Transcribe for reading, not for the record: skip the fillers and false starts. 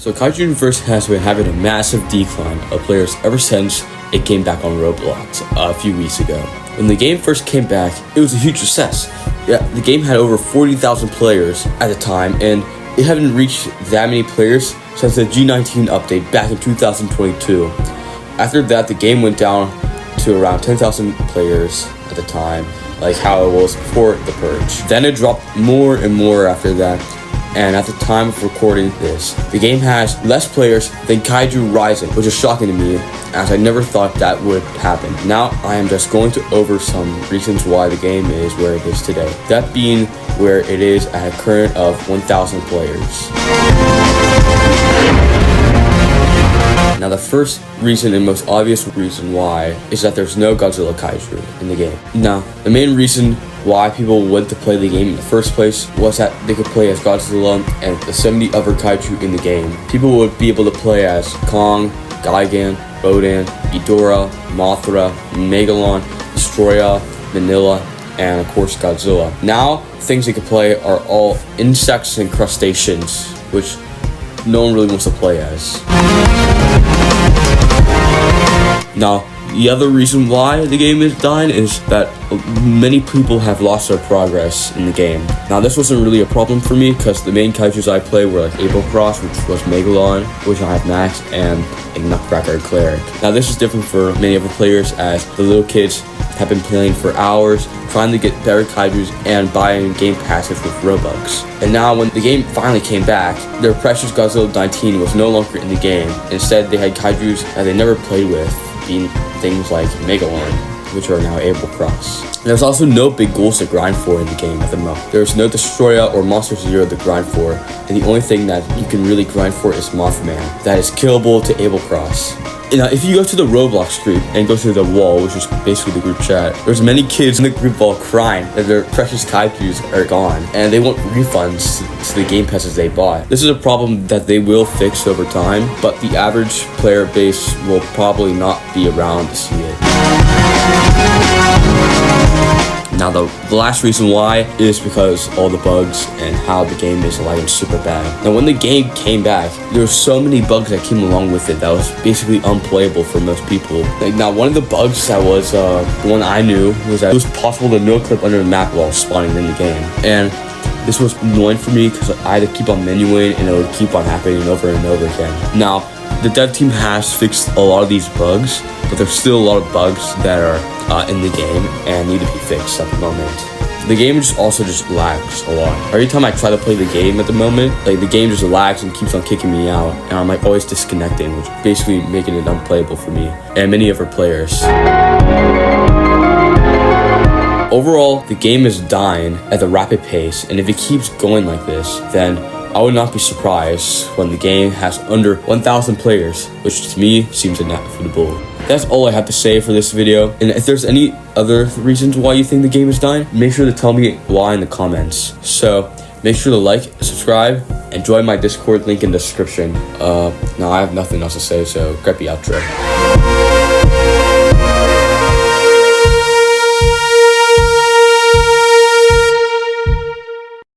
So Kaiju Universe has been having a massive decline of players ever since it came back on Roblox a few weeks ago. When the game first came back, it was a huge success. Yeah, the game had over 40,000 players at the time, and it hadn't reached that many players since the G19 update back in 2022. After that, the game went down to around 10,000 players at the time, like how it was before the purge. Then it dropped more and more after that. And at the time of recording this, the game has less players than Kaiju Rising, which is shocking to me, as I never thought that would happen. Now, I am just going to over some reasons why the game is where it is today. That being where it is at a current of 1,000 players. Now, the first reason and most obvious reason why is that there's no Godzilla Kaiju in the game. Now, the main reason why people went to play the game in the first place was that they could play as Godzilla and the 70 other Kaiju in the game. People would be able to play as Kong, Gigan, Rodan, Ghidorah, Mothra, Megalon, Destroya, Manila, and of course Godzilla. Now, things they could play are all insects and crustaceans, which no one really wants to play as. Now, the other reason why the game is dying is that many people have lost their progress in the game. Now, this wasn't really a problem for me because the main Kaijus I play were like April Cross, which was Megalon, which I have Max, and like Nutcracker and Cleric. Now, this is different for many other players as the little kids have been playing for hours, trying to get better Kaijus and buying game passes with Robux. And now when the game finally came back, their precious Godzilla 19 was no longer in the game. Instead, they had Kaijus that they never played with, being things like Megalon, which are now April Cross. There's also no big goals to grind for in the game at the moment. There's no Destroya or Monster Zero to grind for, and the only thing that you can really grind for is Mothman, that is killable to April Cross. Now, if you go to the Roblox group and go to the wall, which is basically the group chat, there's many kids in the group wall crying that their precious Kaijus are gone, and they want refunds to the game passes they bought. This is a problem that they will fix over time, but the average player base will probably not be around to see it. Now, the last reason why is because all the bugs and how the game is lagging super bad. Now, when the game came back, there were so many bugs that came along with it that was basically unplayable for most people. Now, one of the bugs that was the one I knew was that it was possible to no-clip under the map while spawning in the game. And this was annoying for me because I had to keep on menuing and it would keep on happening over and over again. Now, the dev team has fixed a lot of these bugs, but there's still a lot of bugs that are in the game and need to be fixed at the moment. The game also just lags a lot. Every time I try to play the game at the moment, like the game just lags and keeps on kicking me out, and I'm like always disconnecting, which basically making it unplayable for me and many other players. Overall, the game is dying at a rapid pace, and if it keeps going like this, then I would not be surprised when the game has under 1,000 players, which to me seems inevitable. That's all I have to say for this video, and if there's any other reasons why you think the game is dying, make sure to tell me why in the comments. So make sure to like, subscribe, and join my Discord link in the description. Now I have nothing else to say, so grab the outro.